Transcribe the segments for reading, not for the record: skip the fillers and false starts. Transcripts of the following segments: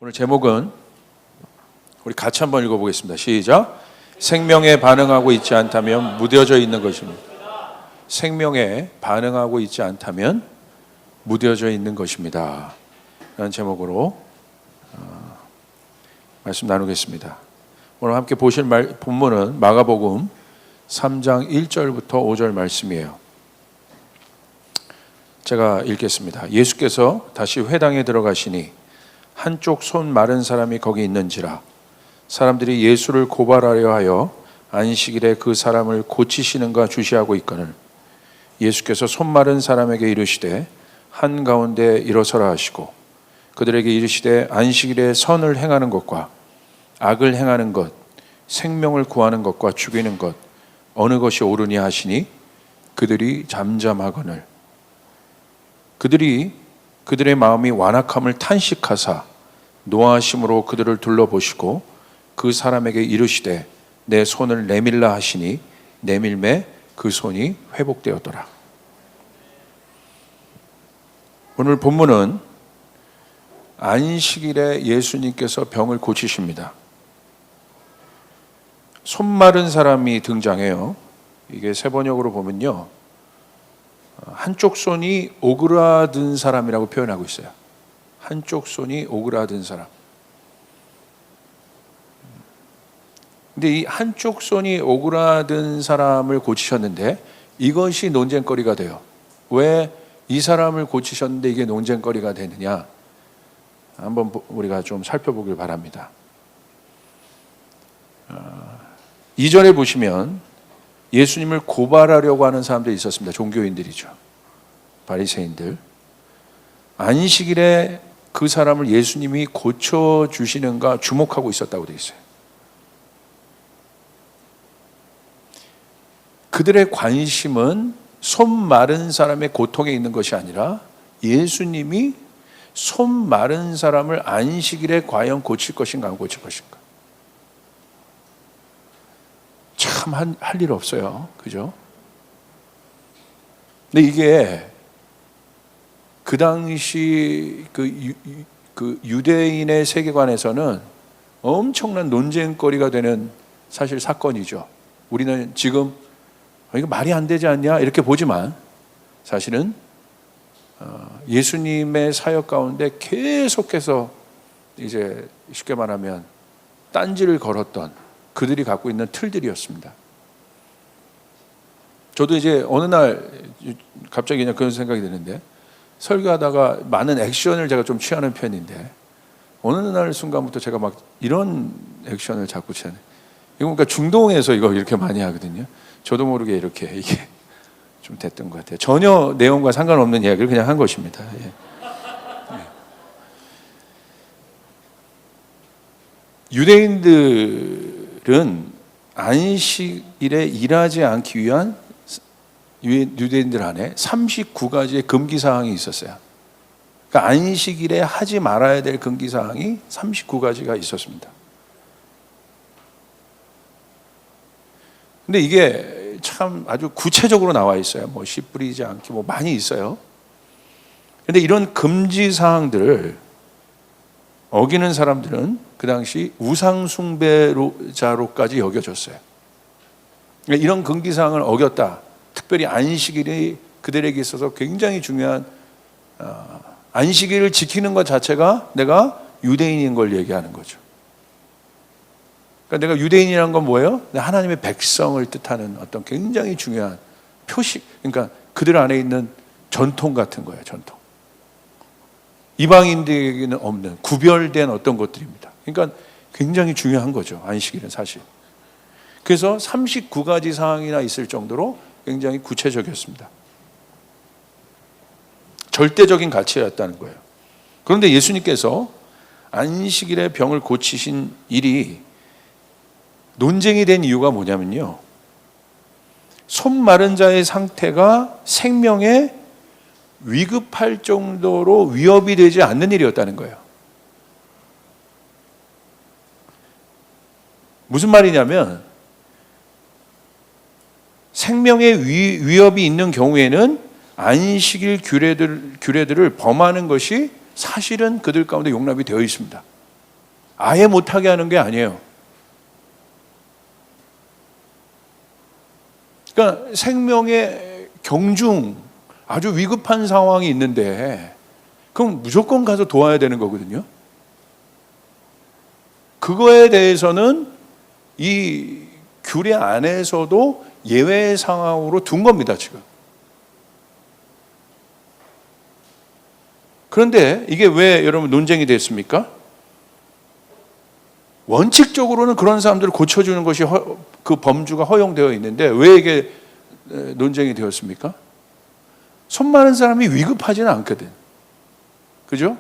오늘 제목은 우리 같이 한번 읽어보겠습니다. 시작. 생명에 반응하고 있지 않다면 무뎌져 있는 것입니다. 생명에 반응하고 있지 않다면 무뎌져 있는 것입니다. 라는 제목으로 말씀 나누겠습니다. 오늘 함께 보실 본문은 마가복음 3장 1절부터 5절 말씀이에요. 제가 읽겠습니다. 예수께서 다시 회당에 들어가시니 한쪽 손 마른 사람이 거기 있는지라 사람들이 예수를 고발하려 하여 안식일에 그 사람을 고치시는가 주시하고 있거늘 예수께서 손 마른 사람에게 이르시되 한가운데 일어서라 하시고 그들에게 이르시되 안식일에 선을 행하는 것과 악을 행하는 것 생명을 구하는 것과 죽이는 것 어느 것이 옳으니 하시니 그들이 잠잠하거늘 그들의 마음이 완악함을 탄식하사 노하심으로 그들을 둘러보시고 그 사람에게 이르시되 내 손을 내밀라 하시니 내밀매 그 손이 회복되었더라. 오늘 본문은 안식일에 예수님께서 병을 고치십니다. 손 마른 사람이 등장해요. 이게 세번역으로 보면요, 한쪽 손이 오그라든 사람이라고 표현하고 있어요. 한쪽 손이 오그라든 사람. 근데 이 한쪽 손이 오그라든 사람을 고치셨는데 이것이 논쟁거리가 돼요. 왜 이 사람을 고치셨는데 이게 논쟁거리가 되느냐? 한번 우리가 좀 살펴보길 바랍니다. 2절에 보시면 예수님을 고발하려고 하는 사람들이 있었습니다. 종교인들이죠. 바리새인들. 안식일에 그 사람을 예수님이 고쳐주시는가 주목하고 있었다고 되어 있어요. 그들의 관심은 손 마른 사람의 고통에 있는 것이 아니라 예수님이 손 마른 사람을 안식일에 과연 고칠 것인가 안 고칠 것인가. 참 할 일 없어요. 그죠? 근데 이게 그 당시 그 유대인의 세계관에서는 엄청난 논쟁거리가 되는 사실 사건이죠. 우리는 지금 이거 말이 안 되지 않냐 이렇게 보지만 사실은 예수님의 사역 가운데 계속해서 이제 쉽게 말하면 딴지를 걸었던 그들이 갖고 있는 틀들이었습니다. 저도 이제 어느 날 갑자기 그냥 그런 생각이 드는데 설교하다가 많은 액션을 제가 좀 취하는 편인데 어느 날 순간부터 제가 막 이런 액션을 자꾸 취하는. 이거 그러니까 중동에서 이거 이렇게 많이 하거든요. 저도 모르게 이렇게 이게 좀 됐던 것 같아요. 전혀 내용과 상관없는 이야기를 그냥 한 것입니다. 예. 유대인들은 안식일에 일하지 않기 위한 유대인들 안에 39가지의 금기사항이 있었어요. 그러니까 안식일에 하지 말아야 될 금기사항이 39가지가 있었습니다. 근데 이게 참 아주 구체적으로 나와 있어요. 뭐 씨 뿌리지 않기 뭐 많이 있어요. 근데 이런 금지사항들을 어기는 사람들은 그 당시 우상숭배자로까지 여겨졌어요. 그러니까 이런 금기사항을 어겼다. 특별히 안식일이 그들에게 있어서 굉장히 중요한 안식일을 지키는 것 자체가 내가 유대인인 걸 얘기하는 거죠. 그러니까 내가 유대인이라는 건 뭐예요? 하나님의 백성을 뜻하는 어떤 굉장히 중요한 표식, 그러니까 그들 안에 있는 전통 같은 거예요. 전통. 이방인들에게는 없는 구별된 어떤 것들입니다. 그러니까 굉장히 중요한 거죠. 안식일은 사실. 그래서 39가지 사항이나 있을 정도로 굉장히 구체적이었습니다. 절대적인 가치였다는 거예요. 그런데 예수님께서 안식일에 병을 고치신 일이 논쟁이 된 이유가 뭐냐면요, 손 마른 자의 상태가 생명에 위급할 정도로 위협이 되지 않는 일이었다는 거예요. 무슨 말이냐면 생명에 위협이 있는 경우에는 안식일 규례들을 범하는 것이 사실은 그들 가운데 용납이 되어 있습니다. 아예 못하게 하는 게 아니에요. 그러니까 생명의 경중, 아주 위급한 상황이 있는데 그럼 무조건 가서 도와야 되는 거거든요. 그거에 대해서는 이 규례 안에서도 예외 상황으로 둔 겁니다, 지금. 그런데 이게 왜 여러분 논쟁이 됐습니까? 원칙적으로는 그런 사람들을 고쳐주는 것이 그 범주가 허용되어 있는데 왜 이게 논쟁이 되었습니까? 손 마른 사람이 위급하지는 않거든. 그죠?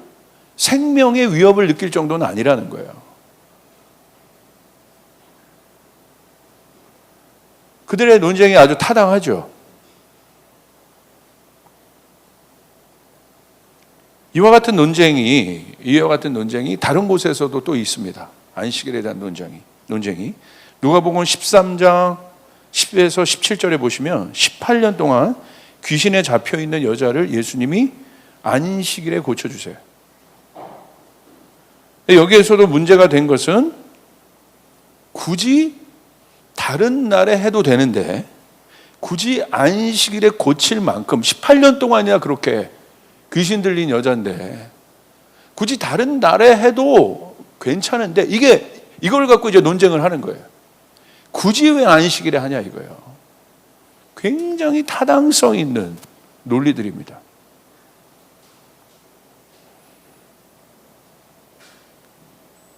생명의 위협을 느낄 정도는 아니라는 거예요. 그들의 논쟁이 아주 타당하죠. 이와 같은 논쟁이 다른 곳에서도 또 있습니다. 안식일에 대한 논쟁이. 누가복음 13장 10에서 17절에 보시면 18년 동안 귀신에 잡혀 있는 여자를 예수님이 안식일에 고쳐주세요. 여기에서도 문제가 된 것은 굳이 다른 날에 해도 되는데 굳이 안식일에 고칠 만큼 18년 동안이나 그렇게 귀신 들린 여자인데 굳이 다른 날에 해도 괜찮은데 이걸 갖고 이제 논쟁을 하는 거예요. 굳이 왜 안식일에 하냐 이거예요. 굉장히 타당성 있는 논리들입니다.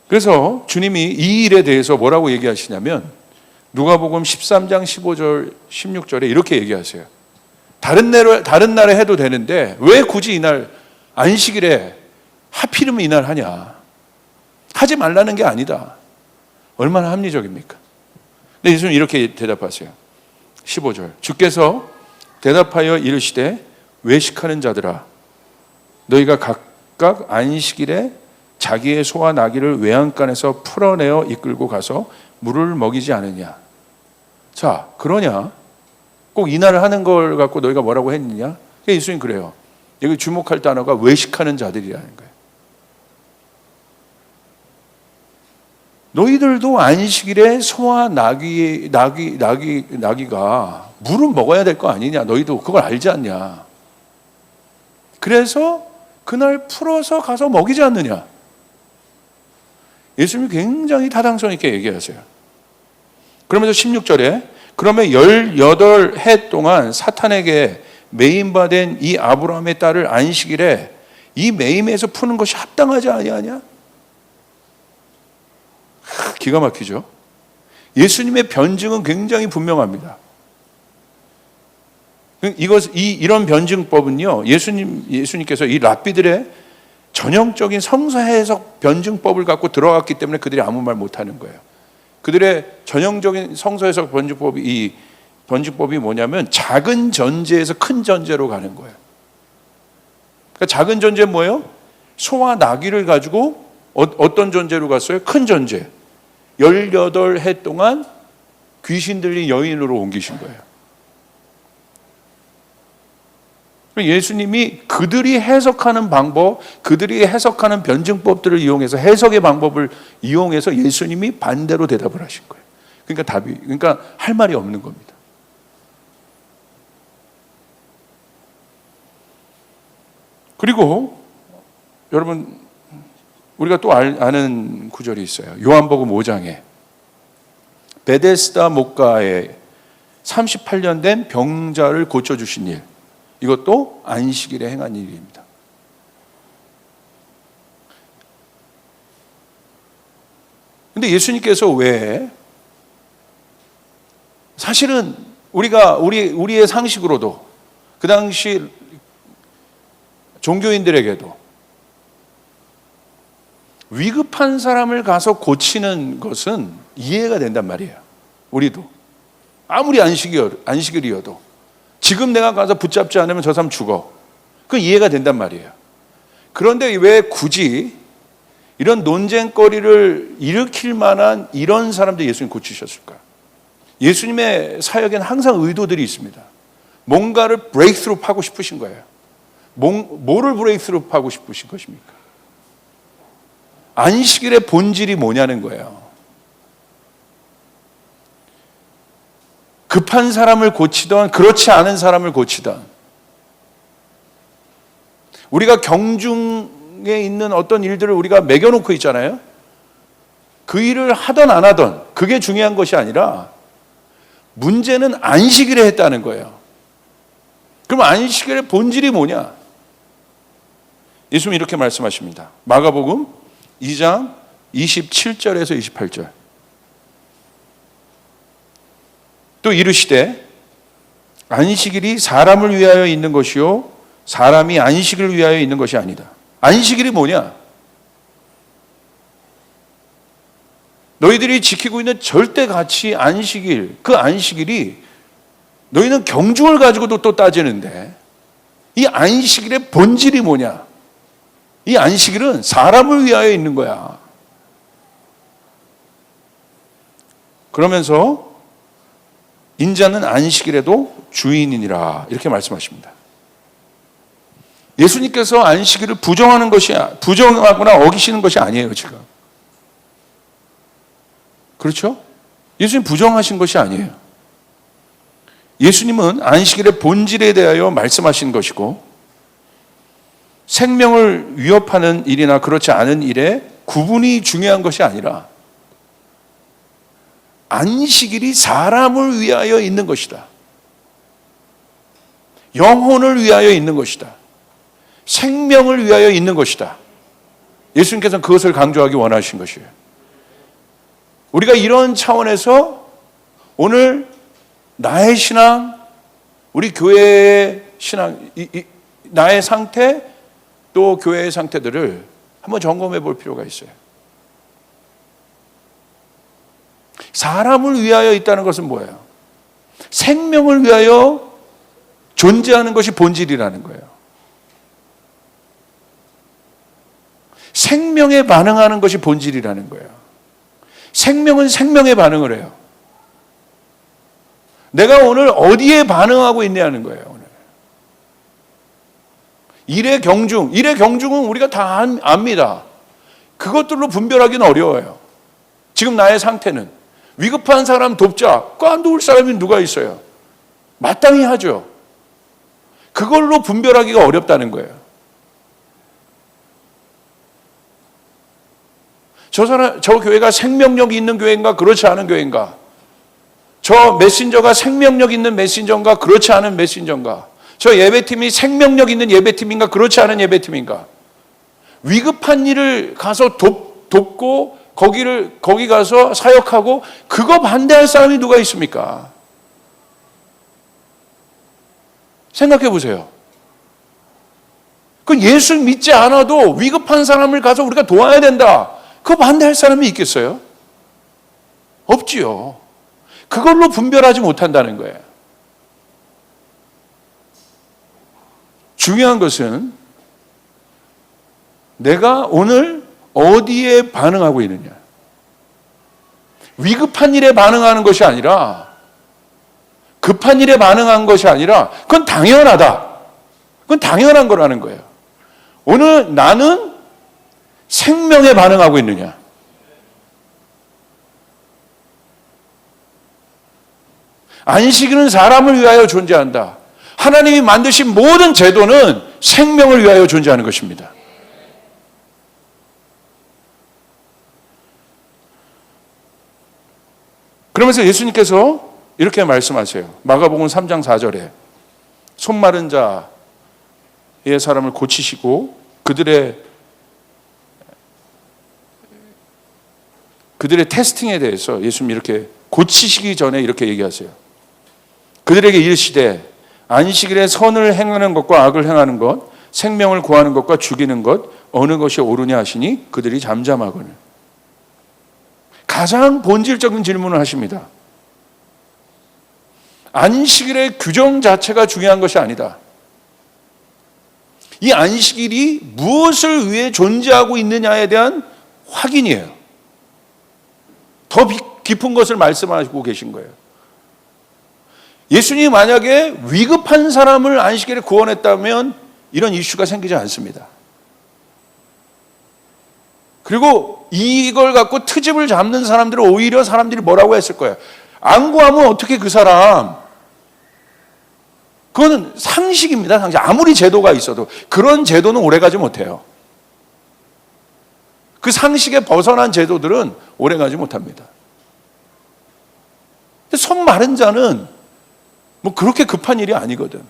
그래서 주님이 이 일에 대해서 뭐라고 얘기하시냐면 누가복음 13장 15절 16절에 이렇게 얘기하세요. 다른 날에 해도 되는데 왜 굳이 이날 안식일에 하필이면 이날 하냐. 하지 말라는 게 아니다. 얼마나 합리적입니까? 근데 예수님 이렇게 대답하세요. 15절 주께서 대답하여 이르시되 외식하는 자들아 너희가 각각 안식일에 자기의 소와 나귀를 외양간에서 풀어내어 이끌고 가서 물을 먹이지 않으냐. 자, 그러냐? 꼭 이날을 하는 걸 갖고 너희가 뭐라고 했느냐? 예수님 그래요. 여기 주목할 단어가 외식하는 자들이라는 거예요. 너희들도 안식일에 소와 나귀가 물은 먹어야 될 거 아니냐? 너희도 그걸 알지 않냐? 그래서 그날 풀어서 가서 먹이지 않느냐? 예수님이 굉장히 타당성 있게 얘기하세요. 그러면서 16절에 그러면 18해 동안 사탄에게 매임받은 이 아브라함의 딸을 안식일에 이 매임에서 푸는 것이 합당하지 아니하냐? 기가 막히죠. 예수님의 변증은 굉장히 분명합니다. 이런 변증법은요, 예수님께서 이 랍비들의 전형적인 성서 해석 변증법을 갖고 들어갔기 때문에 그들이 아무 말 못하는 거예요. 그들의 전형적인 성서 해석 변증법이 뭐냐면 작은 전제에서 큰 전제로 가는 거예요. 그러니까 작은 전제는 뭐예요? 소와 나귀를 가지고 어떤 전제로 갔어요? 큰 전제. 18해 동안 귀신 들린 여인으로 옮기신 거예요. 예수님이 그들이 해석하는 방법, 그들이 해석하는 변증법들을 이용해서 해석의 방법을 이용해서 예수님이 반대로 대답을 하신 거예요. 그러니까 할 말이 없는 겁니다. 그리고 여러분 우리가 또 아는 구절이 있어요. 요한복음 5장에 베데스다 목가에 38년 된 병자를 고쳐주신 일, 이것도 안식일에 행한 일입니다. 근데 예수님께서 왜 사실은 우리의 상식으로도 그 당시 종교인들에게도 위급한 사람을 가서 고치는 것은 이해가 된단 말이에요. 우리도 아무리 안식일이어도 지금 내가 가서 붙잡지 않으면 저 사람 죽어. 그건 이해가 된단 말이에요. 그런데 왜 굳이 이런 논쟁거리를 일으킬 만한 이런 사람들 예수님 고치셨을까? 예수님의 사역에는 항상 의도들이 있습니다. 뭔가를 브레이크스루 하고 싶으신 거예요. 뭐를 브레이크스루 하고 싶으신 것입니까? 안식일의 본질이 뭐냐는 거예요. 급한 사람을 고치던 그렇지 않은 사람을 고치던, 우리가 경중에 있는 어떤 일들을 우리가 매겨놓고 있잖아요. 그 일을 하던 안 하던 그게 중요한 것이 아니라 문제는 안식일에 했다는 거예요. 그럼 안식일의 본질이 뭐냐? 예수님이 이렇게 말씀하십니다. 마가복음 2장 27절에서 28절. 또 이르시되 안식일이 사람을 위하여 있는 것이요 사람이 안식을 위하여 있는 것이 아니다. 안식일이 뭐냐? 너희들이 지키고 있는 절대 가치 안식일, 그 안식일이 너희는 경중을 가지고도 또 따지는데 이 안식일의 본질이 뭐냐? 이 안식일은 사람을 위하여 있는 거야. 그러면서 인자는 안식일에도 주인이니라 이렇게 말씀하십니다. 예수님께서 안식일을 부정하거나 어기시는 것이 아니에요, 지금. 그렇죠? 예수님 부정하신 것이 아니에요. 예수님은 안식일의 본질에 대하여 말씀하신 것이고, 생명을 위협하는 일이나 그렇지 않은 일에 구분이 중요한 것이 아니라 안식일이 사람을 위하여 있는 것이다. 영혼을 위하여 있는 것이다. 생명을 위하여 있는 것이다. 예수님께서는 그것을 강조하기 원하신 것이에요. 우리가 이런 차원에서 오늘 나의 신앙, 우리 교회의 신앙, 나의 상태, 또 교회의 상태들을 한번 점검해 볼 필요가 있어요. 사람을 위하여 있다는 것은 뭐예요? 생명을 위하여 존재하는 것이 본질이라는 거예요. 생명에 반응하는 것이 본질이라는 거예요. 생명은 생명에 반응을 해요. 내가 오늘 어디에 반응하고 있냐는 거예요. 오늘 일의 경중은 우리가 다 압니다. 그것들로 분별하기는 어려워요. 지금 나의 상태는 위급한 사람 돕자. 안 도울 사람이 누가 있어요? 마땅히 하죠. 그걸로 분별하기가 어렵다는 거예요. 저 교회가 생명력이 있는 교회인가 그렇지 않은 교회인가, 저 메신저가 생명력 있는 메신저인가 그렇지 않은 메신저인가, 저 예배팀이 생명력 있는 예배팀인가 그렇지 않은 예배팀인가, 위급한 일을 가서 돕고 거기 가서 사역하고 그거 반대할 사람이 누가 있습니까? 생각해 보세요. 그 예수 믿지 않아도 위급한 사람을 가서 우리가 도와야 된다, 그거 반대할 사람이 있겠어요? 없지요. 그걸로 분별하지 못한다는 거예요. 중요한 것은 내가 오늘 어디에 반응하고 있느냐. 위급한 일에 반응하는 것이 아니라, 급한 일에 반응한 것이 아니라, 그건 당연하다. 그건 당연한 거라는 거예요. 오늘 나는 생명에 반응하고 있느냐. 안식일은 사람을 위하여 존재한다. 하나님이 만드신 모든 제도는 생명을 위하여 존재하는 것입니다. 그러면서 예수님께서 이렇게 말씀하세요. 마가복음 3장 4절에 손 마른 자의 사람을 고치시고 그들의 테스팅에 대해서 예수님이 이렇게 고치시기 전에 이렇게 얘기하세요. 그들에게 이르시되 안식일에 선을 행하는 것과 악을 행하는 것, 생명을 구하는 것과 죽이는 것 어느 것이 옳으냐 하시니 그들이 잠잠하거늘. 가장 본질적인 질문을 하십니다. 안식일의 규정 자체가 중요한 것이 아니다. 이 안식일이 무엇을 위해 존재하고 있느냐에 대한 확인이에요. 더 깊은 것을 말씀하시고 계신 거예요. 예수님이 만약에 위급한 사람을 안식일에 구원했다면 이런 이슈가 생기지 않습니다. 그리고 이걸 갖고 트집을 잡는 사람들은 오히려 사람들이 뭐라고 했을 거예요. 안 구하면 어떻게 그 사람. 그거는 상식입니다. 상식. 아무리 제도가 있어도 그런 제도는 오래가지 못해요. 그 상식에 벗어난 제도들은 오래가지 못합니다. 근데 손 마른 자는 뭐 그렇게 급한 일이 아니거든.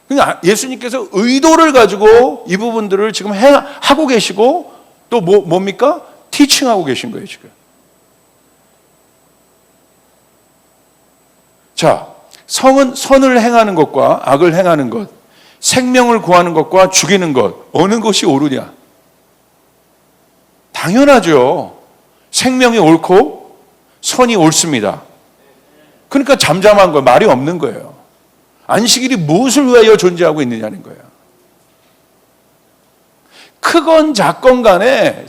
그러니까 예수님께서 의도를 가지고 이 부분들을 지금 하고 계시고 또 뭡니까? 티칭하고 계신 거예요, 지금. 자, 성은 선을 행하는 것과 악을 행하는 것, 생명을 구하는 것과 죽이는 것, 어느 것이 옳으냐? 당연하죠. 생명이 옳고 선이 옳습니다. 그러니까 잠잠한 거예요. 말이 없는 거예요. 안식일이 무엇을 위하여 존재하고 있느냐는 거예요. 크건 작건 간에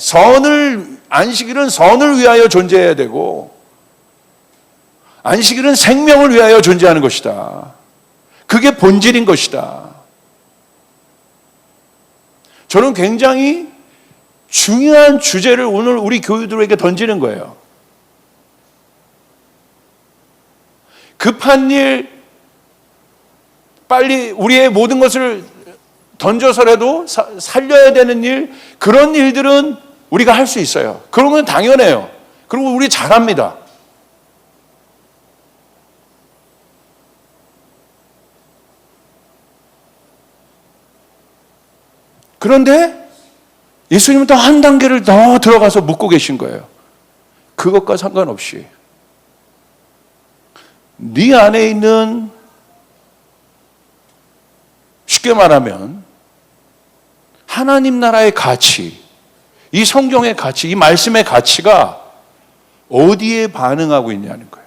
안식일은 선을 위하여 존재해야 되고 안식일은 생명을 위하여 존재하는 것이다. 그게 본질인 것이다. 저는 굉장히 중요한 주제를 오늘 우리 교우들에게 던지는 거예요. 급한 일, 빨리 우리의 모든 것을 던져서라도 살려야 되는 일, 그런 일들은 우리가 할 수 있어요. 그런 건 당연해요. 그리고 우리 잘합니다. 그런데 예수님은 또 한 단계를 더 들어가서 묻고 계신 거예요. 그것과 상관없이 네 안에 있는, 쉽게 말하면 하나님 나라의 가치, 이 성경의 가치, 이 말씀의 가치가 어디에 반응하고 있냐는 거예요.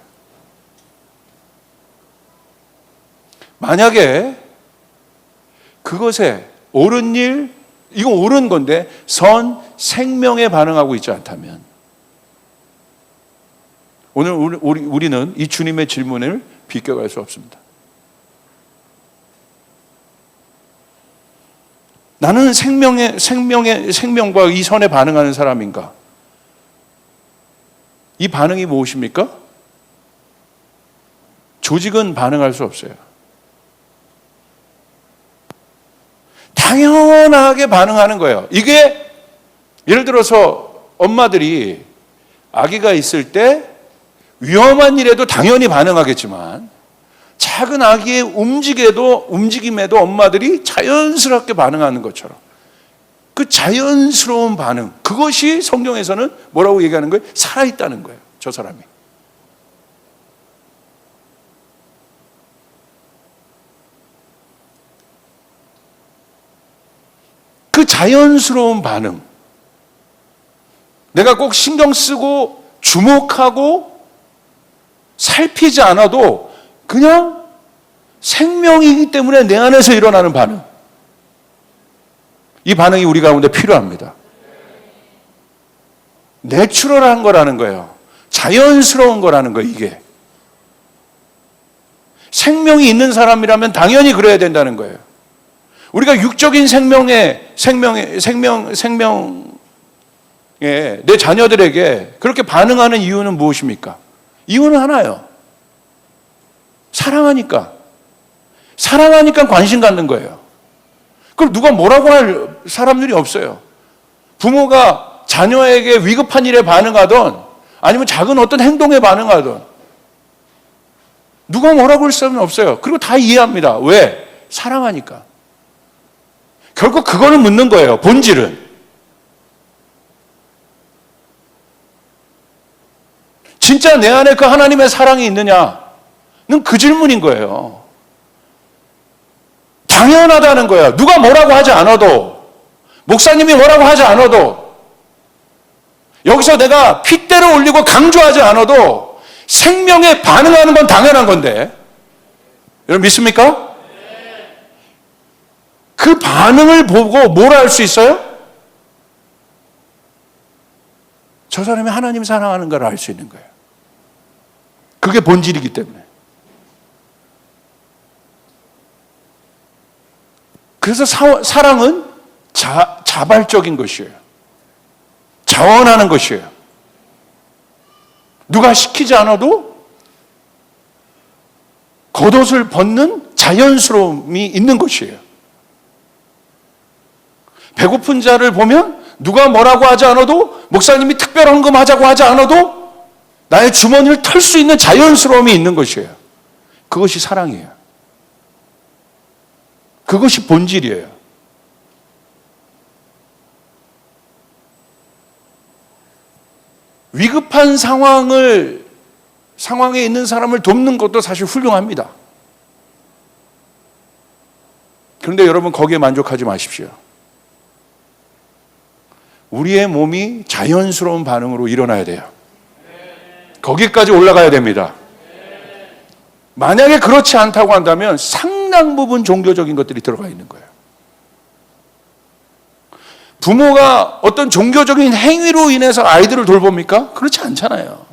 만약에 그것에 옳은 일, 이건 옳은 건데 선, 생명에 반응하고 있지 않다면 오늘 우리는 이 주님의 질문을 비껴갈 수 없습니다. 나는 생명과 이 선에 반응하는 사람인가? 이 반응이 무엇입니까? 조직은 반응할 수 없어요. 당연하게 반응하는 거예요. 이게 예를 들어서 엄마들이 아기가 있을 때 위험한 일에도 당연히 반응하겠지만 작은 아기의 움직임에도 엄마들이 자연스럽게 반응하는 것처럼 그 자연스러운 반응, 그것이 성경에서는 뭐라고 얘기하는 거예요? 살아있다는 거예요. 저 사람이. 그 자연스러운 반응, 내가 꼭 신경 쓰고 주목하고 살피지 않아도 그냥 생명이기 때문에 내 안에서 일어나는 반응, 이 반응이 우리 가운데 필요합니다. 내추럴한 거라는 거예요. 자연스러운 거라는 거예요. 이게 생명이 있는 사람이라면 당연히 그래야 된다는 거예요. 우리가 육적인 생명에 내 자녀들에게 그렇게 반응하는 이유는 무엇입니까? 이유는 하나예요. 사랑하니까 관심 갖는 거예요. 그걸 누가 뭐라고 할 사람들이 없어요. 부모가 자녀에게 위급한 일에 반응하던 아니면 작은 어떤 행동에 반응하던 누가 뭐라고 할 사람은 없어요. 그리고 다 이해합니다. 왜? 사랑하니까. 결국 그거를 묻는 거예요. 본질은. 진짜 내 안에 그 하나님의 사랑이 있느냐는 그 질문인 거예요. 당연하다는 거예요. 누가 뭐라고 하지 않아도, 목사님이 뭐라고 하지 않아도, 여기서 내가 핏대를 올리고 강조하지 않아도 생명에 반응하는 건 당연한 건데, 여러분 믿습니까? 그 반응을 보고 뭘 알 수 있어요? 저 사람이 하나님 사랑하는 걸 알 수 있는 거예요. 그게 본질이기 때문에. 그래서 사랑은 자발적인 것이에요. 자원하는 것이에요. 누가 시키지 않아도 겉옷을 벗는 자연스러움이 있는 것이에요. 배고픈 자를 보면 누가 뭐라고 하지 않아도, 목사님이 특별한 거 하자고 하지 않아도 나의 주머니를 털 수 있는 자연스러움이 있는 것이에요. 그것이 사랑이에요. 그것이 본질이에요. 위급한 상황에 있는 사람을 돕는 것도 사실 훌륭합니다. 그런데 여러분, 거기에 만족하지 마십시오. 우리의 몸이 자연스러운 반응으로 일어나야 돼요. 거기까지 올라가야 됩니다. 만약에 그렇지 않다고 한다면 상당 부분 종교적인 것들이 들어가 있는 거예요. 부모가 어떤 종교적인 행위로 인해서 아이들을 돌봅니까? 그렇지 않잖아요.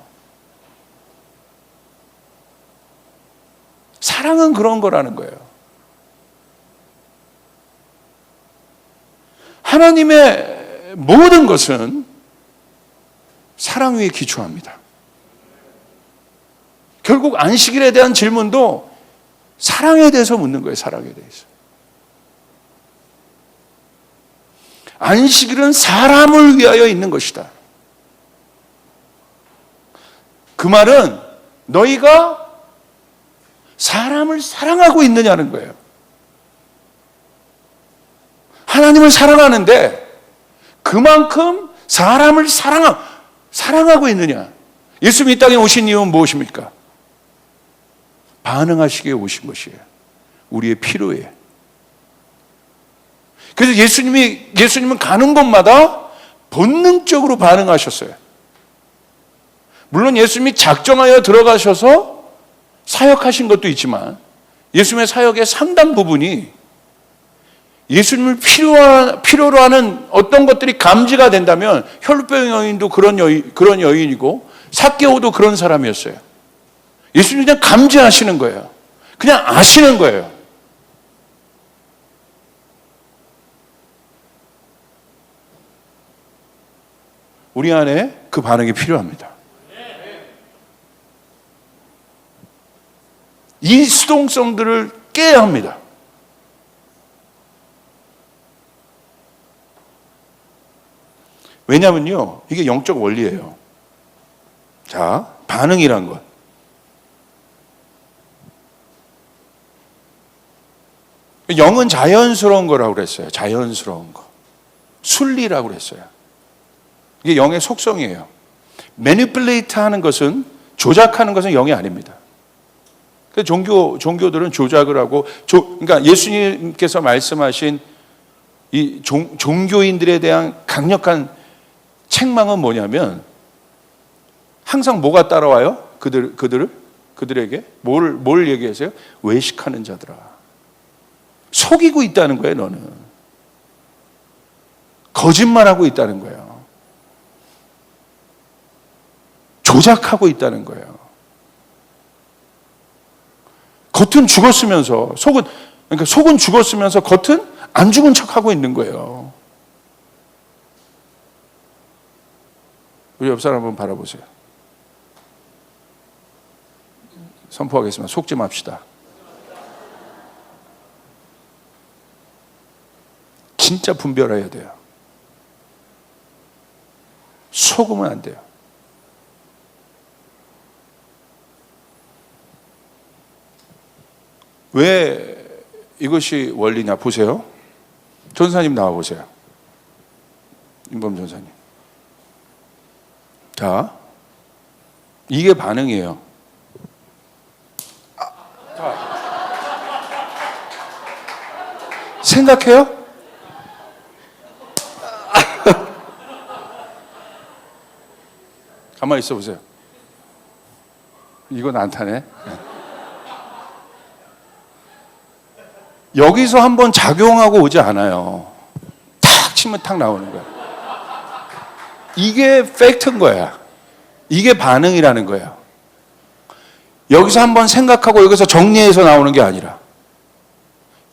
사랑은 그런 거라는 거예요. 하나님의 모든 것은 사랑 위에 기초합니다. 결국 안식일에 대한 질문도 사랑에 대해서 묻는 거예요. 사랑에 대해서. 안식일은 사람을 위하여 있는 것이다. 그 말은 너희가 사람을 사랑하고 있느냐는 거예요. 하나님을 사랑하는데 그만큼 사람을 사랑하고 있느냐. 예수님이 이 땅에 오신 이유는 무엇입니까? 반응하시기에 오신 것이에요. 우리의 필요에. 그래서 예수님은 가는 곳마다 본능적으로 반응하셨어요. 물론 예수님이 작정하여 들어가셔서 사역하신 것도 있지만 예수님의 사역의 상당 부분이 예수님을 필요로 하는 어떤 것들이 감지가 된다면 혈루병 여인도 그런 여인이고 삭개오도 그런 사람이었어요. 예수님이 그냥 감지하시는 거예요. 그냥 아시는 거예요. 우리 안에 그 반응이 필요합니다. 이 수동성들을 깨야 합니다. 왜냐면요, 이게 영적 원리예요. 자, 반응이란 것. 영은 자연스러운 거라고 그랬어요. 자연스러운 거. 순리라고 그랬어요. 이게 영의 속성이에요. 매니플레이트 하는 것은, 조작하는 것은 영이 아닙니다. 종교들은 조작을 하고, 그러니까 예수님께서 말씀하신 이 종교인들에 대한 강력한 책망은 뭐냐면, 항상 뭐가 따라와요? 그들에게 뭘 얘기하세요? 외식하는 자들아. 속이고 있다는 거예요, 너는. 거짓말하고 있다는 거예요. 조작하고 있다는 거예요. 겉은 죽었으면서 속은 죽었으면서 겉은 안 죽은 척하고 있는 거예요. 우리 옆 사람 한번 바라보세요. 선포하겠습니다. 속지 맙시다. 진짜 분별해야 돼요. 속으면 안 돼요. 왜 이것이 원리냐 보세요. 전사님 나와 보세요. 임범 전사님. 자, 이게 반응이에요. 생각해요? 가만히 있어 보세요. 이건 안 타네. 여기서 한번 작용하고 오지 않아요. 탁 치면 탁 나오는 거야. 이게 팩트인 거야. 이게 반응이라는 거예요. 여기서 한번 생각하고 여기서 정리해서 나오는 게 아니라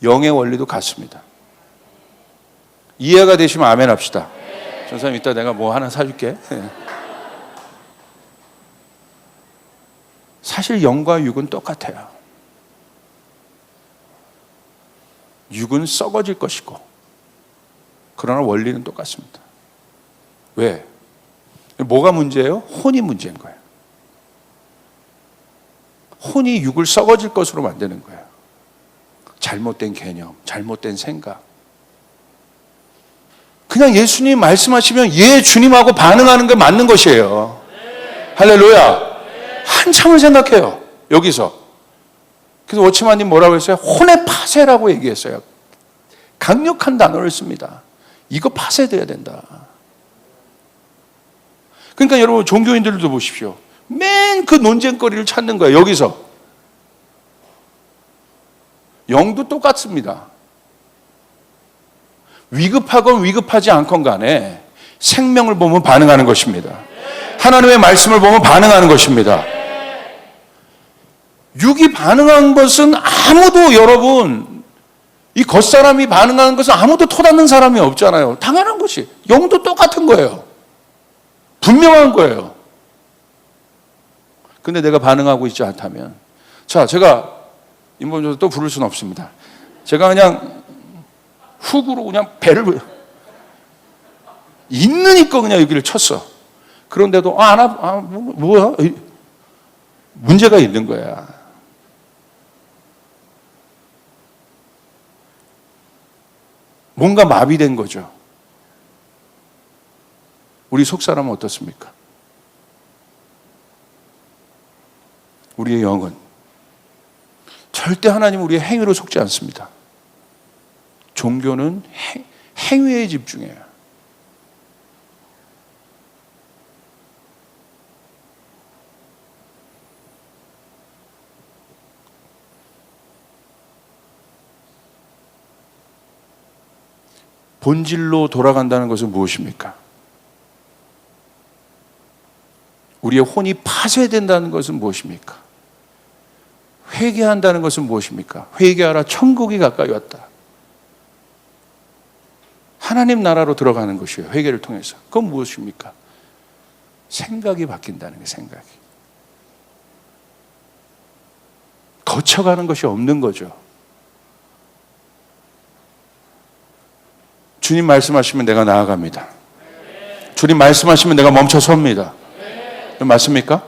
영의 원리도 같습니다. 이해가 되시면 아멘 합시다. 전사님 이따 내가 뭐 하나 사줄게. 사실 영과 육은 똑같아요. 육은 썩어질 것이고, 그러나 원리는 똑같습니다. 왜? 뭐가 문제예요? 혼이 문제인 거예요. 혼이 육을 썩어질 것으로 만드는 거예요. 잘못된 개념, 잘못된 생각. 그냥 예수님 말씀하시면 예 주님하고 반응하는 게 맞는 것이에요. 할렐루야. 한참을 생각해요. 여기서. 그래서 워치만님 뭐라고 했어요? 혼의 파쇄라고 얘기했어요. 강력한 단어를 씁니다. 이거 파쇄돼야 된다. 그러니까 여러분 종교인들도 보십시오. 맨 그 논쟁거리를 찾는 거예요. 여기서. 영도 똑같습니다. 위급하건 위급하지 않건 간에 생명을 보면 반응하는 것입니다. 하나님의 말씀을 보면 반응하는 것입니다. 육이 반응한 것은 아무도, 여러분, 이 겉사람이 반응하는 것은 아무도 토닫는 사람이 없잖아요. 당연한 것이. 영도 똑같은 거예요. 분명한 거예요. 근데 내가 반응하고 있지 않다면, 자, 제가 인본적으로 또 부를 수는 없습니다. 제가 그냥 훅으로 그냥 배를 있느니까 그냥 여기를 쳤어. 그런데도 뭐야? 문제가 있는 거야. 뭔가 마비된 거죠. 우리 속사람은 어떻습니까? 우리의 영은 절대 하나님 우리의 행위로 속지 않습니다. 종교는 행위에 집중해요. 본질로 돌아간다는 것은 무엇입니까? 우리의 혼이 파쇄된다는 것은 무엇입니까? 회개한다는 것은 무엇입니까? 회개하라, 천국이 가까이 왔다. 하나님 나라로 들어가는 것이에요. 회개를 통해서. 그건 무엇입니까? 생각이 바뀐다는 게, 생각이. 거쳐가는 것이 없는 거죠. 주님 말씀하시면 내가 나아갑니다. 주님 말씀하시면 내가 멈춰 섭니다. 맞습니까?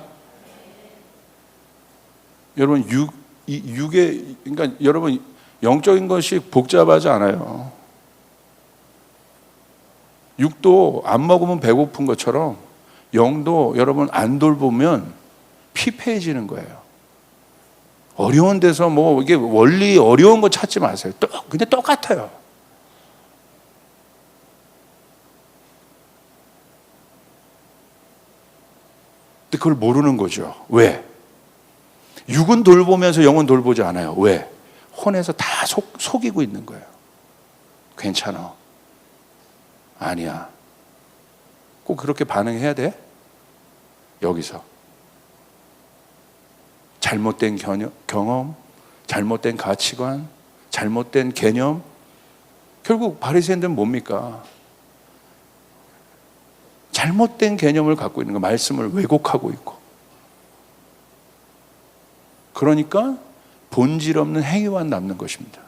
여러분, 그러니까 여러분, 영적인 것이 복잡하지 않아요. 육도 안 먹으면 배고픈 것처럼 영도 여러분 안 돌보면 피폐해지는 거예요. 어려운 데서 뭐 이게 원리 어려운 거 찾지 마세요. 그냥 똑같아요. 근데 그걸 모르는 거죠. 왜? 육은 돌보면서 영은 돌보지 않아요. 왜? 혼에서 다 속이고 있는 거예요. 괜찮아. 아니야. 꼭 그렇게 반응해야 돼? 여기서. 잘못된 경험, 잘못된 가치관, 잘못된 개념. 결국 바리새인들은 뭡니까? 잘못된 개념을 갖고 있는 거, 말씀을 왜곡하고 있고. 그러니까 본질 없는 행위만 남는 것입니다.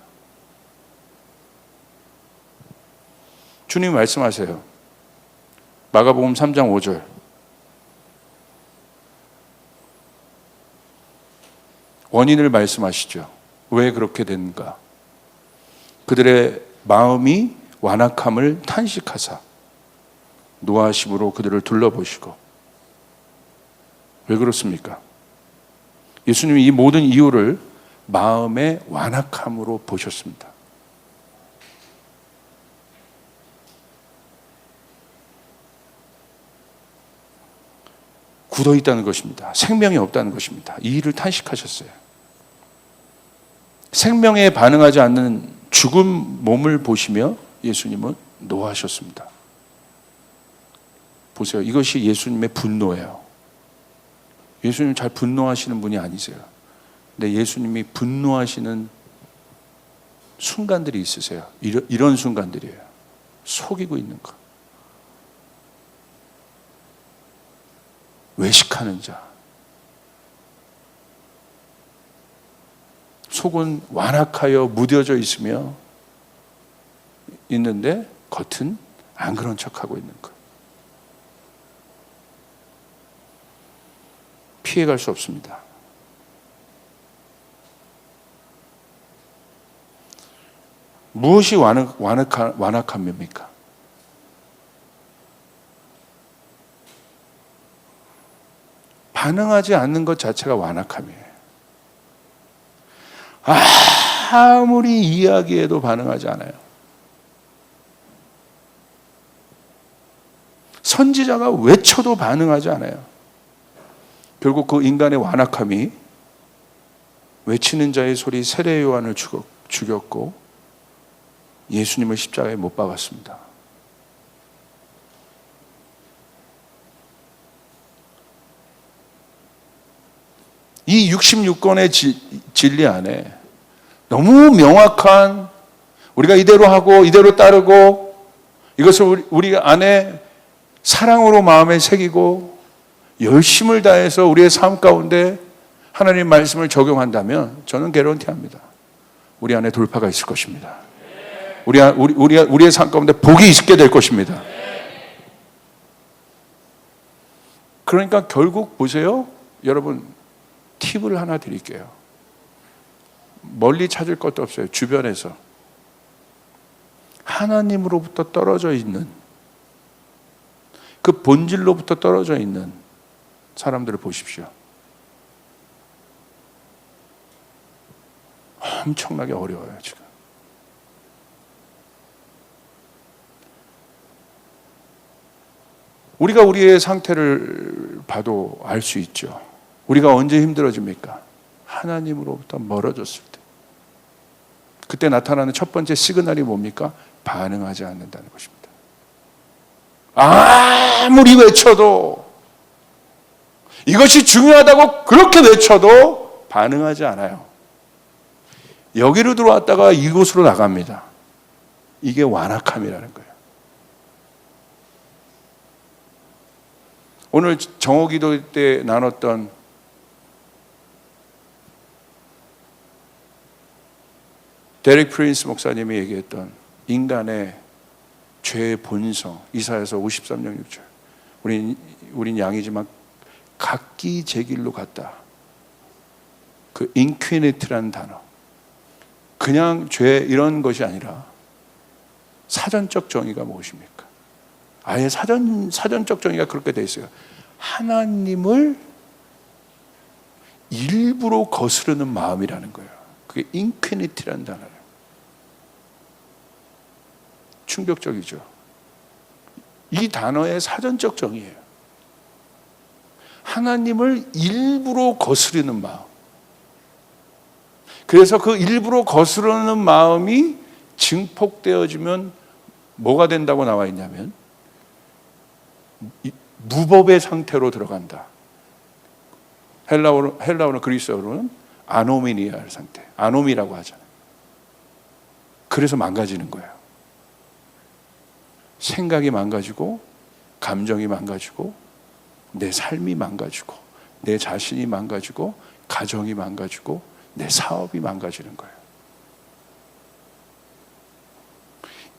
주님이 말씀하세요. 마가복음 3장 5절. 원인을 말씀하시죠. 왜 그렇게 됐는가? 그들의 마음이 완악함을 탄식하사 노하심으로 그들을 둘러보시고. 왜 그렇습니까? 예수님이 이 모든 이유를 마음의 완악함으로 보셨습니다. 굳어 있다는 것입니다. 생명이 없다는 것입니다. 이 일을 탄식하셨어요. 생명에 반응하지 않는 죽은 몸을 보시며 예수님은 노하셨습니다. 보세요. 이것이 예수님의 분노예요. 예수님 잘 분노하시는 분이 아니세요. 근데 예수님이 분노하시는 순간들이 있으세요. 이런 순간들이에요. 속이고 있는 것. 외식하는 자, 속은 완악하여 무뎌져 있는데 겉은 안 그런 척하고 있는 것. 피해갈 수 없습니다. 무엇이 완악함입니까? 반응하지 않는 것 자체가 완악함이에요. 아무리 이야기해도 반응하지 않아요. 선지자가 외쳐도 반응하지 않아요. 결국 그 인간의 완악함이 외치는 자의 소리 세례 요한을 죽였고 예수님을 십자가에 못 박았습니다. 이 66권의 진리 안에 너무 명확한, 우리가 이대로 하고 이대로 따르고 이것을 우리 안에 사랑으로 마음에 새기고 열심을 다해서 우리의 삶 가운데 하나님의 말씀을 적용한다면 저는 개런티합니다. 우리 안에 돌파가 있을 것입니다. 우리의 삶 가운데 복이 있게 될 것입니다. 그러니까 결국 보세요. 여러분, 팁을 하나 드릴게요. 멀리 찾을 것도 없어요. 주변에서 하나님으로부터 떨어져 있는, 그 본질로부터 떨어져 있는 사람들을 보십시오. 엄청나게 어려워요, 지금. 우리가 우리의 상태를 봐도 알 수 있죠. 우리가 언제 힘들어집니까? 하나님으로부터 멀어졌을 때. 그때 나타나는 첫 번째 시그널이 뭡니까? 반응하지 않는다는 것입니다. 아무리 외쳐도, 이것이 중요하다고 그렇게 외쳐도 반응하지 않아요. 여기로 들어왔다가 이곳으로 나갑니다. 이게 완악함이라는 거예요. 오늘 정오기도 때 나눴던 데릭 프린스 목사님이 얘기했던 인간의 죄의 본성, 이사야서 53장 6절. 우린 양이지만 각기 제 길로 갔다. 그 인퀴니트라는 단어. 그냥 죄 이런 것이 아니라 사전적 정의가 무엇입니까? 아예 사전적 정의가 그렇게 돼 있어요. 하나님을 일부러 거스르는 마음이라는 거예요. 그게 인퀴니티라는 단어예요. 충격적이죠. 이 단어의 사전적 정의예요. 하나님을 일부러 거스르는 마음. 그래서 그 일부러 거스르는 마음이 증폭되어지면 뭐가 된다고 나와 있냐면 무법의 상태로 들어간다. 헬라어는 그리스어로는 아노미니아 상태, 아노미라고 하잖아요. 그래서 망가지는 거예요. 생각이 망가지고, 감정이 망가지고, 내 삶이 망가지고, 내 자신이 망가지고, 가정이 망가지고, 내 사업이 망가지는 거예요.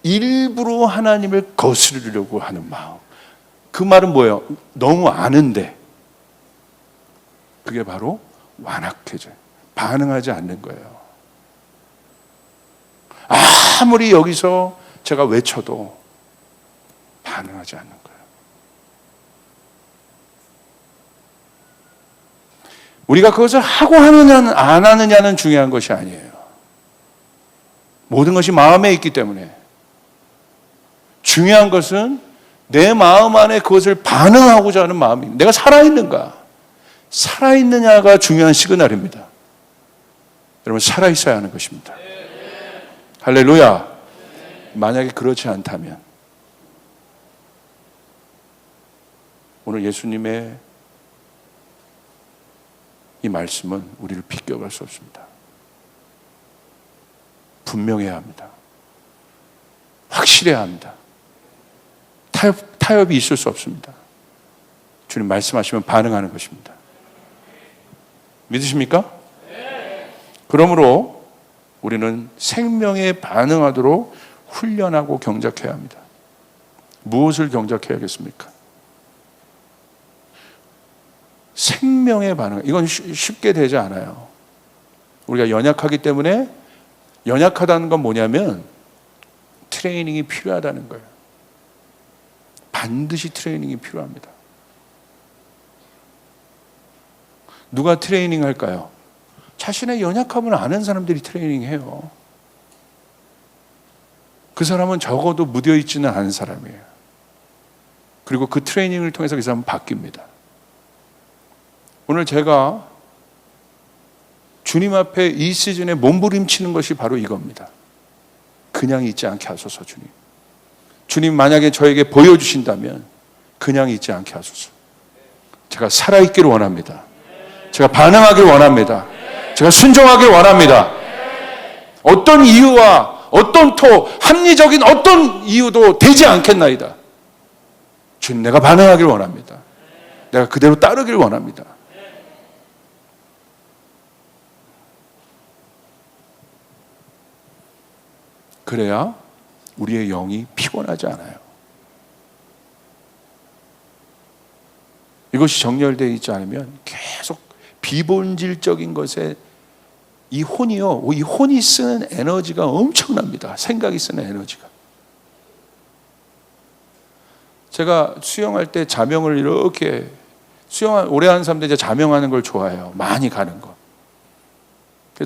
일부러 하나님을 거스르려고 하는 마음. 그 말은 뭐예요? 너무 아는데 그게 바로 완악해져요. 반응하지 않는 거예요. 아무리 여기서 제가 외쳐도 반응하지 않는 거예요. 우리가 그것을 하고 하느냐는 안 하느냐는 중요한 것이 아니에요. 모든 것이 마음에 있기 때문에 중요한 것은 내 마음 안에 그것을 반응하고자 하는 마음입니다. 내가 살아있는가? 살아있느냐가 중요한 시그널입니다. 여러분, 살아있어야 하는 것입니다. 할렐루야. 만약에 그렇지 않다면 오늘 예수님의 이 말씀은 우리를 비껴갈 수 없습니다. 분명해야 합니다. 확실해야 합니다. 타협이 있을 수 없습니다. 주님 말씀하시면 반응하는 것입니다. 믿으십니까? 그러므로 우리는 생명에 반응하도록 훈련하고 경작해야 합니다. 무엇을 경작해야겠습니까? 생명에 반응. 이건 쉽게 되지 않아요. 우리가 연약하기 때문에, 연약하다는 건 뭐냐면 트레이닝이 필요하다는 거예요. 반드시 트레이닝이 필요합니다. 누가 트레이닝 할까요? 자신의 연약함을 아는 사람들이 트레이닝 해요. 그 사람은 적어도 무뎌있지는 않은 사람이에요. 그리고 그 트레이닝을 통해서 그 사람은 바뀝니다. 오늘 제가 주님 앞에 이 시즌에 몸부림치는 것이 바로 이겁니다. 그냥 있지 않게 하소서. 주님, 주님 만약에 저에게 보여주신다면 그냥 있지 않게 하소서. 제가 살아있기를 원합니다. 제가 반응하길 원합니다. 제가 순종하길 원합니다. 어떤 이유와 어떤 합리적인 어떤 이유도 되지 않겠나이다. 주님, 내가 반응하길 원합니다. 내가 그대로 따르길 원합니다. 그래야 우리의 영이 피곤하지 않아요. 이것이 정렬되어 있지 않으면 계속 비본질적인 것에 이 혼이 쓰는 에너지가 엄청납니다. 생각이 쓰는 에너지가. 제가 수영할 때 자명을 이렇게, 수영 오래 하는 사람들 이제 자명하는 걸 좋아해요. 많이 가는 거.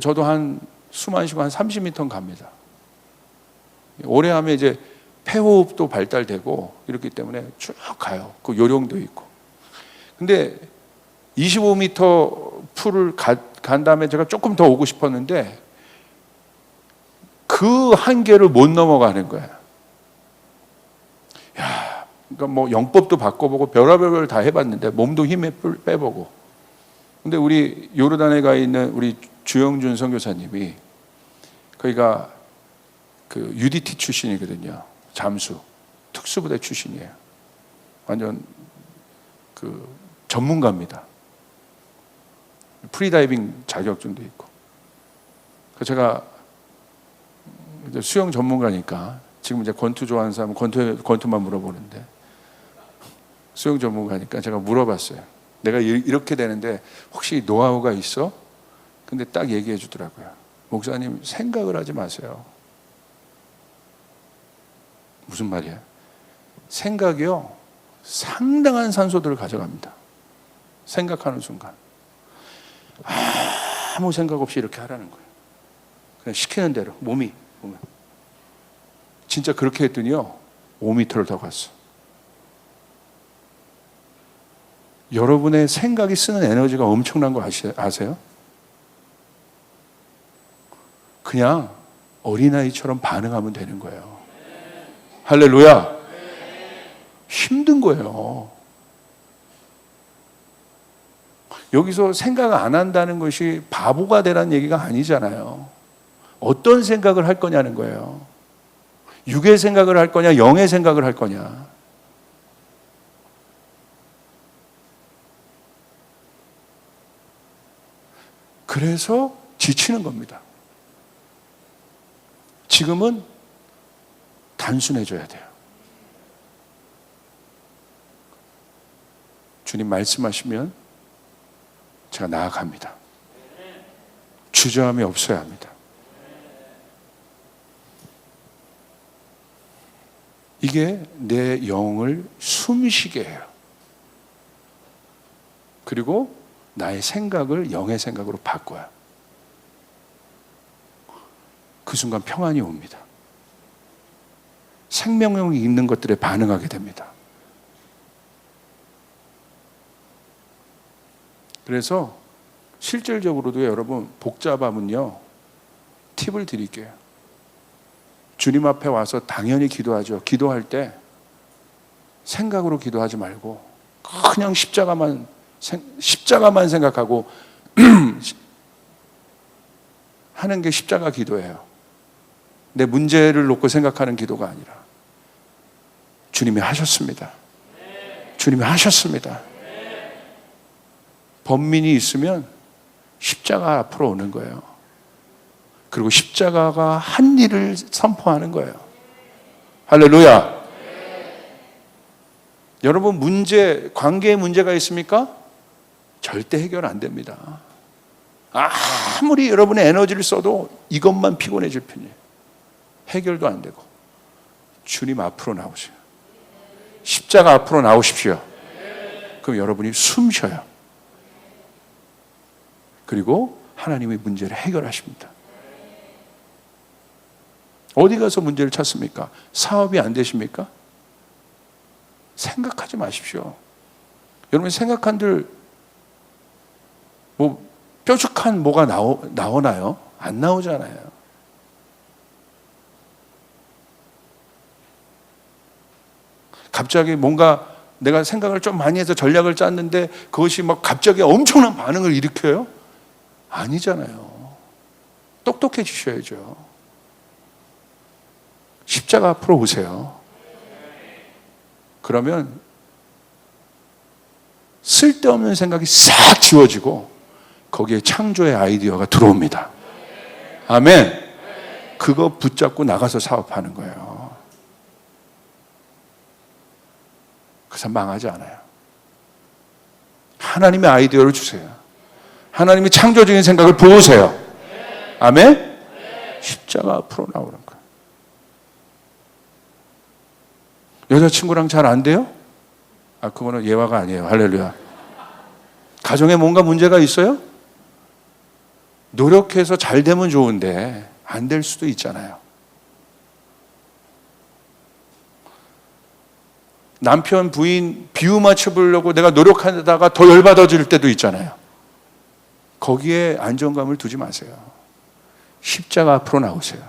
저도 한 수만 쉬고 한 30m 갑니다. 오래 하면 이제 폐호흡도 발달되고 이렇기 때문에 쭉 가요. 그 요령도 있고. 근데 25m 풀을 간 다음에 제가 조금 더 오고 싶었는데 그 한계를 못 넘어가는 거야. 야, 그러니까 뭐 영법도 바꿔보고 별의별 걸 다 해봤는데 몸도 힘에 빼보고. 근데 우리 요르단에 가 있는 우리 주영준 선교사님이, 거기가 그 UDT 출신이거든요. 잠수 특수부대 출신이에요. 완전 그 전문가입니다. 프리다이빙 자격증도 있고. 제가 이제 수영 전문가니까 지금 이제 권투 좋아하는 사람은 권투만 물어보는데, 수영 전문가니까 제가 물어봤어요. 내가 이렇게 되는데 혹시 노하우가 있어? 근데 딱 얘기해 주더라고요. 목사님, 생각을 하지 마세요. 무슨 말이야? 생각이요, 상당한 산소들을 가져갑니다. 생각하는 순간 아무 생각 없이 이렇게 하라는 거예요. 그냥 시키는 대로 몸이 보면. 진짜 그렇게 했더니요 5m를 더 갔어. 여러분의 생각이 쓰는 에너지가 엄청난 거 아세요? 그냥 어린아이처럼 반응하면 되는 거예요. 할렐루야. 힘든 거예요. 여기서 생각 안 한다는 것이 바보가 되라는 얘기가 아니잖아요. 어떤 생각을 할 거냐는 거예요. 육의 생각을 할 거냐, 영의 생각을 할 거냐. 그래서 지치는 겁니다. 지금은 단순해져야 돼요. 주님 말씀하시면 제가 나아갑니다. 주저함이 없어야 합니다. 이게 내 영을 숨쉬게 해요. 그리고 나의 생각을 영의 생각으로 바꿔요. 그 순간 평안이 옵니다. 생명력이 있는 것들에 반응하게 됩니다. 그래서 실질적으로도 여러분, 복잡함은요, 팁을 드릴게요. 주님 앞에 와서 당연히 기도하죠. 기도할 때 생각으로 기도하지 말고 그냥 십자가만 생각하고 하는 게 십자가 기도예요. 내 문제를 놓고 생각하는 기도가 아니라 주님이 하셨습니다. 주님이 하셨습니다. 번민이 있으면 십자가 앞으로 오는 거예요. 그리고 십자가가 한 일을 선포하는 거예요. 할렐루야. 여러분, 관계에 문제가 있습니까? 절대 해결 안 됩니다. 아무리 여러분의 에너지를 써도 이것만 피곤해질 뿐이에요. 해결도 안 되고. 주님 앞으로 나오세요. 십자가 앞으로 나오십시오. 그럼 여러분이 숨 쉬어요. 그리고 하나님의 문제를 해결하십니다. 어디 가서 문제를 찾습니까? 사업이 안 되십니까? 생각하지 마십시오. 여러분 생각한들 뾰족한 뭐가 나오나요? 안 나오잖아요. 갑자기 뭔가 내가 생각을 좀 많이 해서 전략을 짰는데 그것이 막 갑자기 엄청난 반응을 일으켜요? 아니잖아요. 똑똑해지셔야죠. 십자가 앞으로 오세요. 그러면 쓸데없는 생각이 싹 지워지고 거기에 창조의 아이디어가 들어옵니다. 아멘. 그거 붙잡고 나가서 사업하는 거예요. 그래서 망하지 않아요. 하나님의 아이디어를 주세요. 하나님의 창조적인 생각을 보세요. 아멘. 십자가 앞으로 나오는 거예요. 여자친구랑 잘 안 돼요? 그거는 예화가 아니에요. 할렐루야. 가정에 뭔가 문제가 있어요? 노력해서 잘 되면 좋은데 안 될 수도 있잖아요. 남편, 부인 비유 맞춰보려고 내가 노력하다가 더 열받아질 때도 있잖아요. 거기에 안정감을 두지 마세요. 십자가 앞으로 나오세요.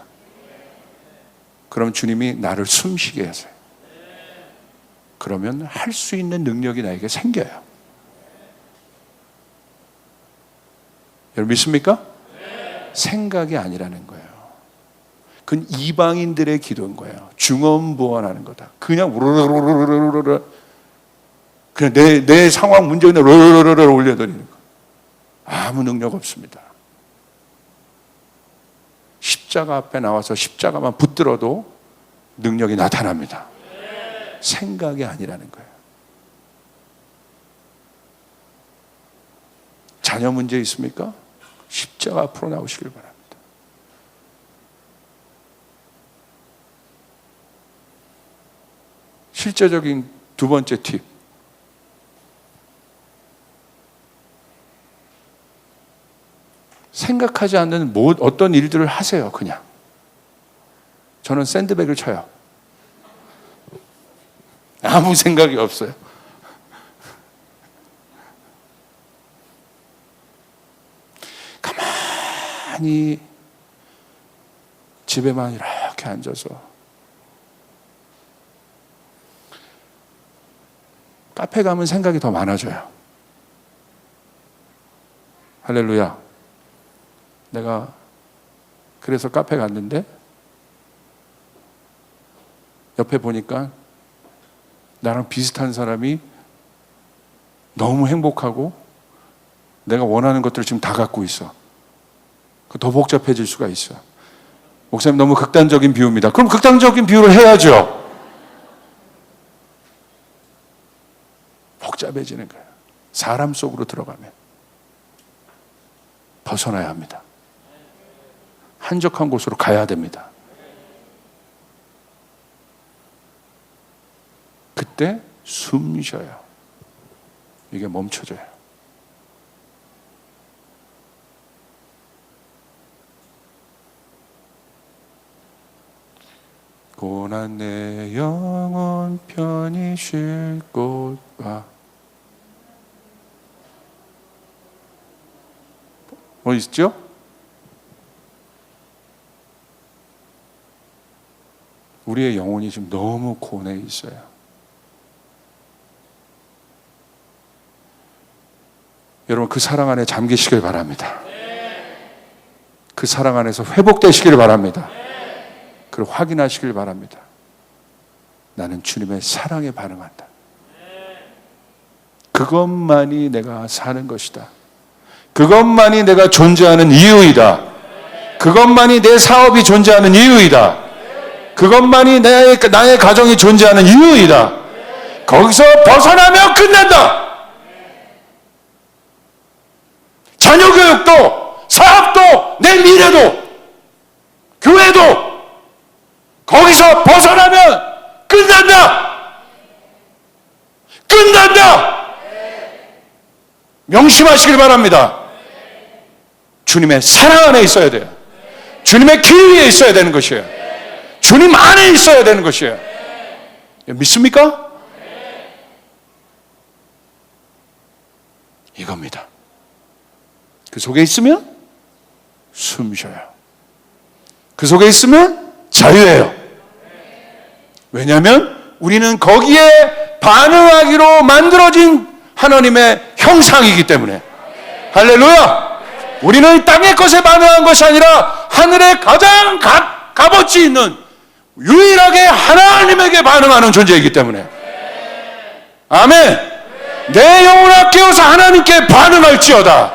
그럼 주님이 나를 숨쉬게 하세요. 그러면 할 수 있는 능력이 나에게 생겨요. 여러분 믿습니까? 생각이 아니라는 거예요. 그건 이방인들의 기도인 거예요. 중언부언하는 거다. 그냥 우르르르르르르 그냥 내 상황 문제 그냥 르르르르 올려드리는 거. 아무 능력 없습니다. 십자가 앞에 나와서 십자가만 붙들어도 능력이 나타납니다. 생각이 아니라는 거예요. 자녀 문제 있습니까? 십자가 앞으로 나오시길 바랍니다. 실제적인 두 번째 팁. 생각하지 않는 어떤 일들을 하세요, 그냥. 저는 샌드백을 쳐요. 아무 생각이 없어요. 가만히 집에만 이렇게 앉아서 카페 가면 생각이 더 많아져요. 할렐루야. 내가 그래서 카페 갔는데 옆에 보니까 나랑 비슷한 사람이 너무 행복하고 내가 원하는 것들을 지금 다 갖고 있어. 더 복잡해질 수가 있어. 목사님 너무 극단적인 비유입니다. 그럼 극단적인 비유를 해야죠. 복잡해지는 거예요. 사람 속으로 들어가면 벗어나야 합니다. 한적한 곳으로 가야 됩니다. 그때 숨 쉬어요. 이게 멈춰져요. 고난 내 영혼 편히 쉴 곳과 뭐 있죠? 우리의 영혼이 지금 너무 고뇌에 있어요. 여러분 그 사랑 안에 잠기시길 바랍니다. 그 사랑 안에서 회복되시길 바랍니다. 그걸 확인하시길 바랍니다. 나는 주님의 사랑에 반응한다. 그것만이 내가 사는 것이다. 그것만이 내가 존재하는 이유이다. 그것만이 내 사업이 존재하는 이유이다. 그것만이 나의 가정이 존재하는 이유이다. 거기서 벗어나면 끝난다. 자녀 교육도, 사업도, 내 미래도, 교회도 거기서 벗어나면 끝난다. 끝난다. 명심하시길 바랍니다. 주님의 사랑 안에 있어야 돼요. 주님의 길 위에 있어야 되는 것이에요. 주님 안에 있어야 되는 것이에요. 믿습니까? 이겁니다. 그 속에 있으면 숨 쉬어요. 그 속에 있으면 자유해요. 왜냐하면 우리는 거기에 반응하기로 만들어진 하나님의 형상이기 때문에. 할렐루야! 우리는 땅의 것에 반응한 것이 아니라 하늘의 가장 값어치 있는 유일하게 하나님에게 반응하는 존재이기 때문에. 아멘. 내 영혼 아껴서 하나님께 반응할지어다.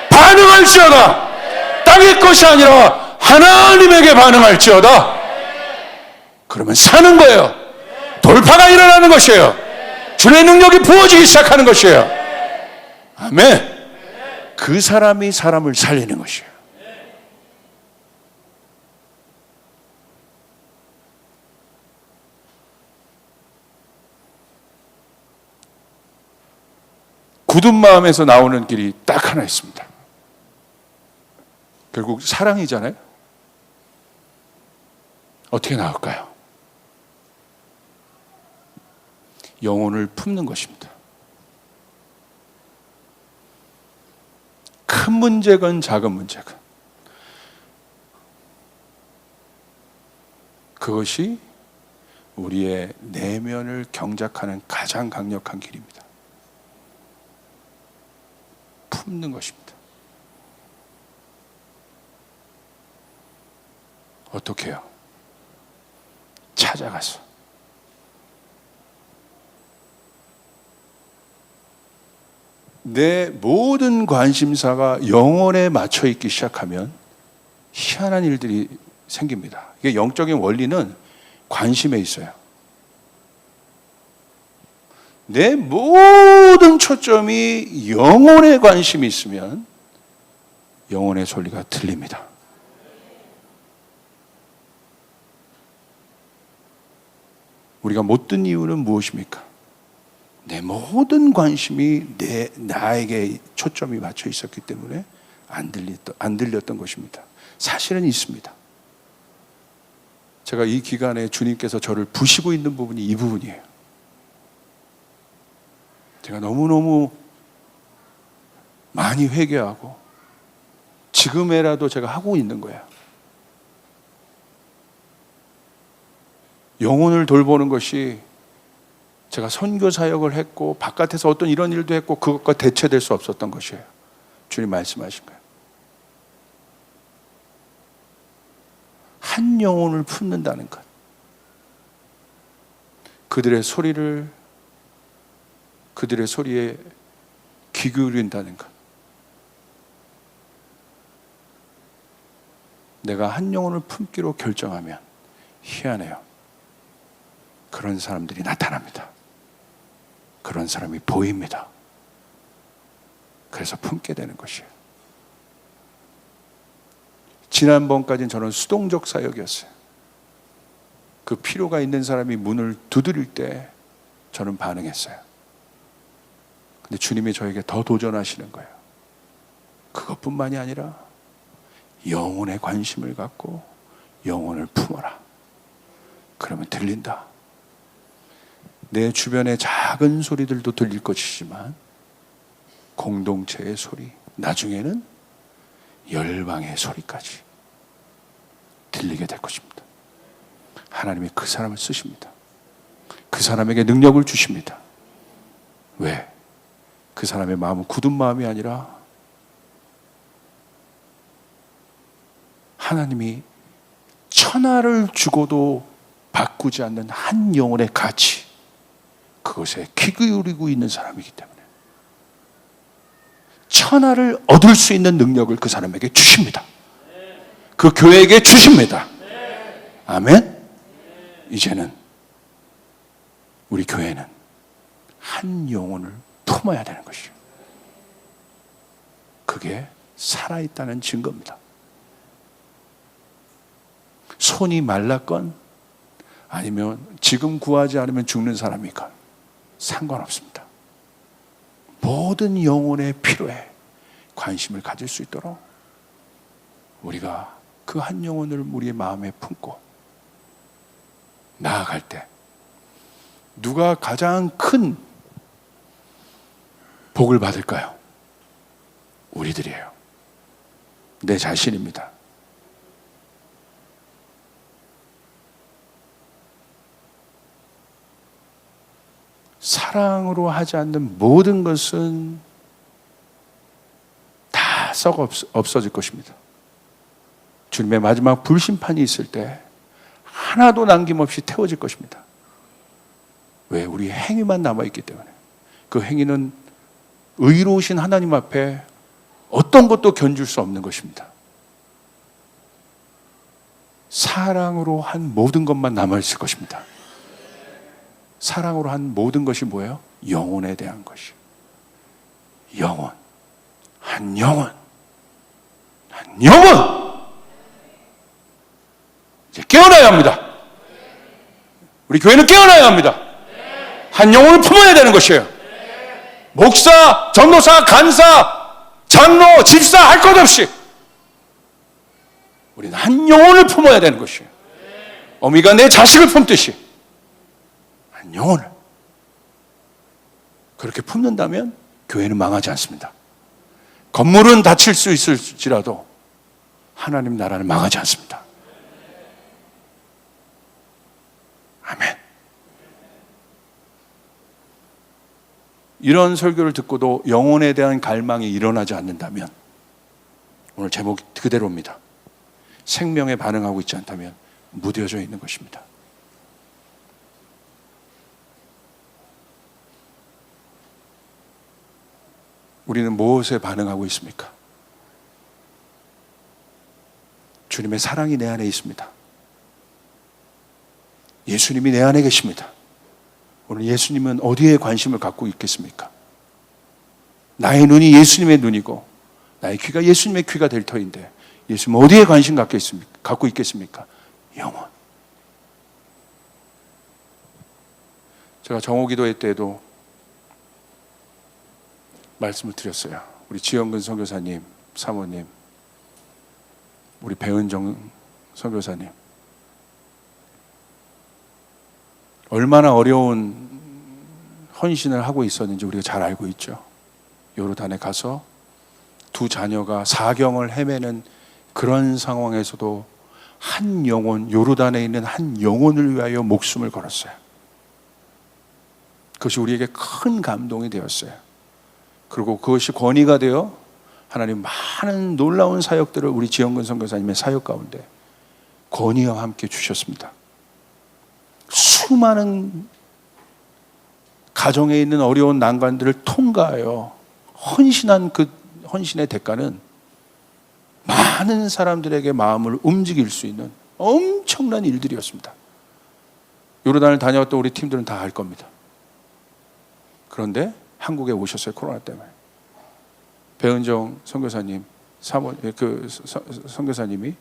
반응할지어다. 땅의 것이 아니라 하나님에게 반응할지어다. 그러면 사는 거예요. 돌파가 일어나는 것이에요. 주의 능력이 부어지기 시작하는 것이에요. 아멘. 그 사람이 사람을 살리는 것이에요. 굳은 마음에서 나오는 길이 딱 하나 있습니다. 결국 사랑이잖아요. 어떻게 나올까요? 영혼을 품는 것입니다. 큰 문제건 작은 문제건 그것이 우리의 내면을 경작하는 가장 강력한 길입니다. 품는 것입니다. 어떻게 해요? 찾아가서 내 모든 관심사가 영혼에 맞춰 있기 시작하면 희한한 일들이 생깁니다. 이게 영적인 원리는 관심에 있어요. 내 모든 초점이 영혼에 관심이 있으면 영혼의 소리가 들립니다. 우리가 못 듣는 이유는 무엇입니까? 내 모든 관심이 나에게 초점이 맞춰 있었기 때문에 안 들렸던 것입니다. 사실은 있습니다. 제가 이 기간에 주님께서 저를 부시고 있는 부분이 이 부분이에요. 제가 너무너무 많이 회개하고 지금에라도 제가 하고 있는 거예요. 영혼을 돌보는 것이 제가 선교 사역을 했고 바깥에서 어떤 이런 일도 했고 그것과 대체될 수 없었던 것이에요. 주님 말씀하신 거예요. 한 영혼을 품는다는 것. 그들의 소리에 귀 기울인다는 것. 내가 한 영혼을 품기로 결정하면 희한해요. 그런 사람들이 나타납니다. 그런 사람이 보입니다. 그래서 품게 되는 것이에요. 지난번까지는 저는 수동적 사역이었어요. 그 필요가 있는 사람이 문을 두드릴 때 저는 반응했어요. 근데 주님이 저에게 더 도전하시는 거예요. 그것뿐만이 아니라 영혼에 관심을 갖고 영혼을 품어라. 그러면 들린다. 내 주변의 작은 소리들도 들릴 것이지만 공동체의 소리, 나중에는 열방의 소리까지 들리게 될 것입니다. 하나님이 그 사람을 쓰십니다. 그 사람에게 능력을 주십니다. 왜? 그 사람의 마음은 굳은 마음이 아니라 하나님이 천하를 주고도 바꾸지 않는 한 영혼의 가치, 그것에 귀 기울이고 있는 사람이기 때문에 천하를 얻을 수 있는 능력을 그 사람에게 주십니다. 그 교회에게 주십니다. 아멘. 이제는 우리 교회는 한 영혼을 품어야 되는 것이요. 그게 살아있다는 증거입니다. 손이 말랐건 아니면 지금 구하지 않으면 죽는 사람이건 상관없습니다. 모든 영혼의 필요에 관심을 가질 수 있도록 우리가 그 한 영혼을 우리의 마음에 품고 나아갈 때 누가 가장 큰 복을 받을까요? 우리들이에요. 내 자신입니다. 사랑으로 하지 않는 모든 것은 다 썩어 없어질 것입니다. 주님의 마지막 불심판이 있을 때 하나도 남김없이 태워질 것입니다. 왜? 우리 행위만 남아있기 때문에. 그 행위는 의로우신 하나님 앞에 어떤 것도 견줄 수 없는 것입니다. 사랑으로 한 모든 것만 남아있을 것입니다. 사랑으로 한 모든 것이 뭐예요? 영혼에 대한 것이요. 영혼. 한 영혼. 한 영혼! 이제 깨어나야 합니다. 우리 교회는 깨어나야 합니다. 한 영혼을 품어야 되는 것이에요. 목사, 전도사, 간사, 장로, 집사 할 것 없이 우리는 한 영혼을 품어야 되는 것이에요. 어미가 내 자식을 품듯이 한 영혼을 그렇게 품는다면 교회는 망하지 않습니다. 건물은 닫힐 수 있을지라도 하나님 나라는 망하지 않습니다. 아멘. 이런 설교를 듣고도 영혼에 대한 갈망이 일어나지 않는다면 오늘 제목이 그대로입니다. 생명에 반응하고 있지 않다면 무뎌져 있는 것입니다. 우리는 무엇에 반응하고 있습니까? 주님의 사랑이 내 안에 있습니다. 예수님이 내 안에 계십니다. 오늘 예수님은 어디에 관심을 갖고 있겠습니까? 나의 눈이 예수님의 눈이고 나의 귀가 예수님의 귀가 될 터인데 예수님은 어디에 관심 갖고 있겠습니까? 영혼. 제가 정오기도회 때에도 말씀을 드렸어요. 우리 지영근 선교사님, 사모님, 우리 배은정 선교사님 얼마나 어려운 헌신을 하고 있었는지 우리가 잘 알고 있죠. 요르단에 가서 두 자녀가 사경을 헤매는 그런 상황에서도 한 영혼, 요르단에 있는 한 영혼을 위하여 목숨을 걸었어요. 그것이 우리에게 큰 감동이 되었어요. 그리고 그것이 권위가 되어 하나님 많은 놀라운 사역들을 우리 지영근 선교사님의 사역 가운데 권위와 함께 주셨습니다. 수많은 가정에 있는 어려운 난관들을 통과하여 헌신한 그 헌신의 대가는 많은 사람들에게 마음을 움직일 수 있는 엄청난 일들이었습니다. 요르단을 다녀왔던 우리 팀들은 다 알 겁니다. 그런데 한국에 오셨어요. 코로나 때문에. 배은정 선교사님, 선교사님이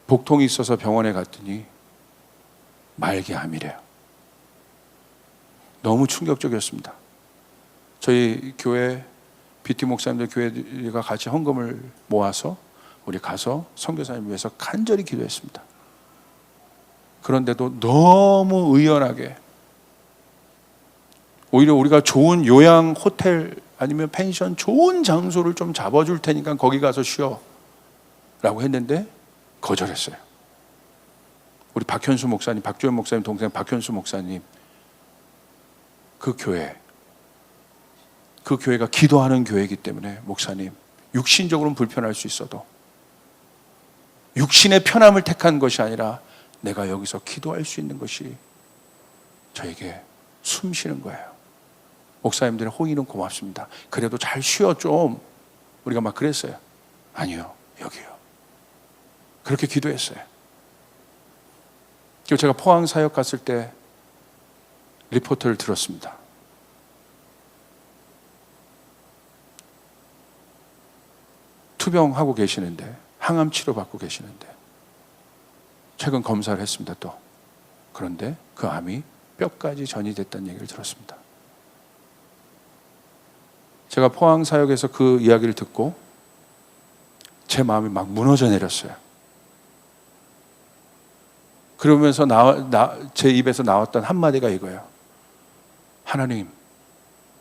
복통이 있어서 병원에 갔더니 말기암이래요. 너무 충격적이었습니다. 저희 교회 BT 목사님들 교회가 같이 헌금을 모아서 우리 가서 선교사님 위해서 간절히 기도했습니다. 그런데도 너무 의연하게 오히려 우리가 좋은 요양 호텔 아니면 펜션 좋은 장소를 좀 잡아줄 테니까 거기 가서 쉬어 라고 했는데 거절했어요. 우리 박현수 목사님, 박조현 목사님 동생 박현수 목사님 그 교회가 기도하는 교회이기 때문에 목사님 육신적으로는 불편할 수 있어도 육신의 편함을 택한 것이 아니라 내가 여기서 기도할 수 있는 것이 저에게 숨 쉬는 거예요. 목사님들의 호의는 고맙습니다. 그래도 잘 쉬어 좀. 우리가 막 그랬어요. 아니요, 여기요. 그렇게 기도했어요. 그리고 제가 포항 사역 갔을 때 리포트를 들었습니다. 투병하고 계시는데, 항암 치료 받고 계시는데 최근 검사를 했습니다. 또 그런데 그 암이 뼈까지 전이 됐다는 얘기를 들었습니다. 제가 포항 사역에서 그 이야기를 듣고 제 마음이 막 무너져 내렸어요. 그러면서 제 입에서 나왔던 한마디가 이거예요. 하나님,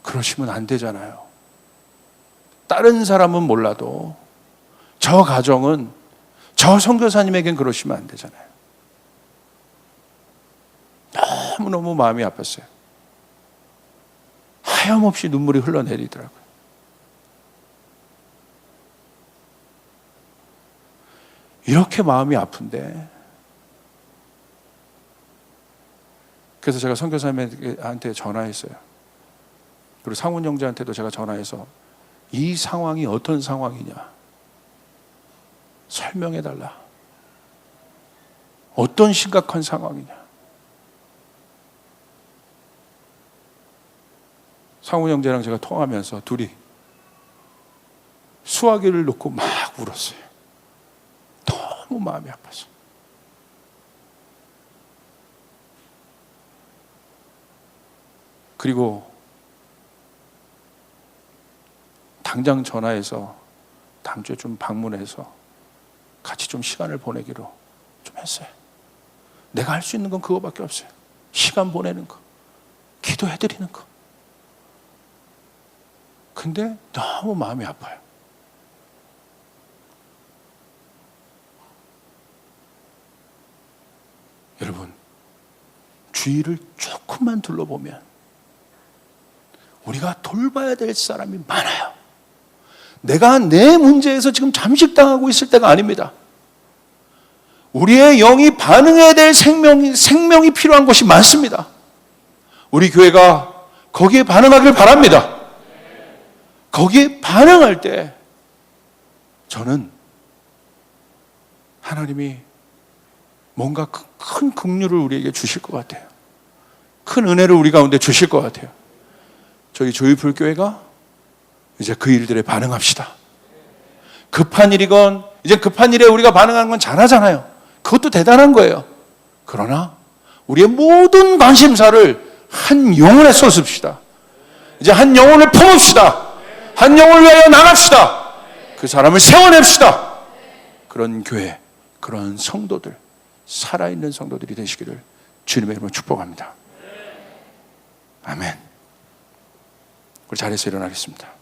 그러시면 안 되잖아요. 다른 사람은 몰라도 저 가정은, 저 선교사님에겐 그러시면 안 되잖아요. 너무너무 마음이 아팠어요. 하염없이 눈물이 흘러내리더라고요. 이렇게 마음이 아픈데, 그래서 제가 선교사님한테 전화했어요. 그리고 상훈 형제한테도 제가 전화해서 이 상황이 어떤 상황이냐 설명해달라. 어떤 심각한 상황이냐. 상훈 형제랑 제가 통화하면서 둘이 수화기를 놓고 막 울었어요. 너무 마음이 아파서. 그리고 당장 전화해서 다음 주에 좀 방문해서 같이 좀 시간을 보내기로 좀 했어요. 내가 할 수 있는 건 그거밖에 없어요. 시간 보내는 거, 기도해드리는 거. 근데 너무 마음이 아파요. 여러분, 주위를 조금만 둘러보면 우리가 돌봐야 될 사람이 많아요. 내가 내 문제에서 지금 잠식당하고 있을 때가 아닙니다. 우리의 영이 반응해야 될 생명이 필요한 곳이 많습니다. 우리 교회가 거기에 반응하길 바랍니다. 거기에 반응할 때 저는 하나님이 뭔가 큰 긍휼을 우리에게 주실 것 같아요. 큰 은혜를 우리 가운데 주실 것 같아요. 저희 조이풀교회가 이제 그 일들에 반응합시다. 급한 일이건, 이제 급한 일에 우리가 반응하는 건 잘하잖아요. 그것도 대단한 거예요. 그러나 우리의 모든 관심사를 한 영혼에 쏟읍시다. 이제 한 영혼을 품읍시다. 한 영혼을 위하여 나갑시다. 그 사람을 세워냅시다. 그런 교회, 그런 성도들, 살아있는 성도들이 되시기를 주님의 이름으로 축복합니다. 아멘. 우리 자리에서 일어나겠습니다.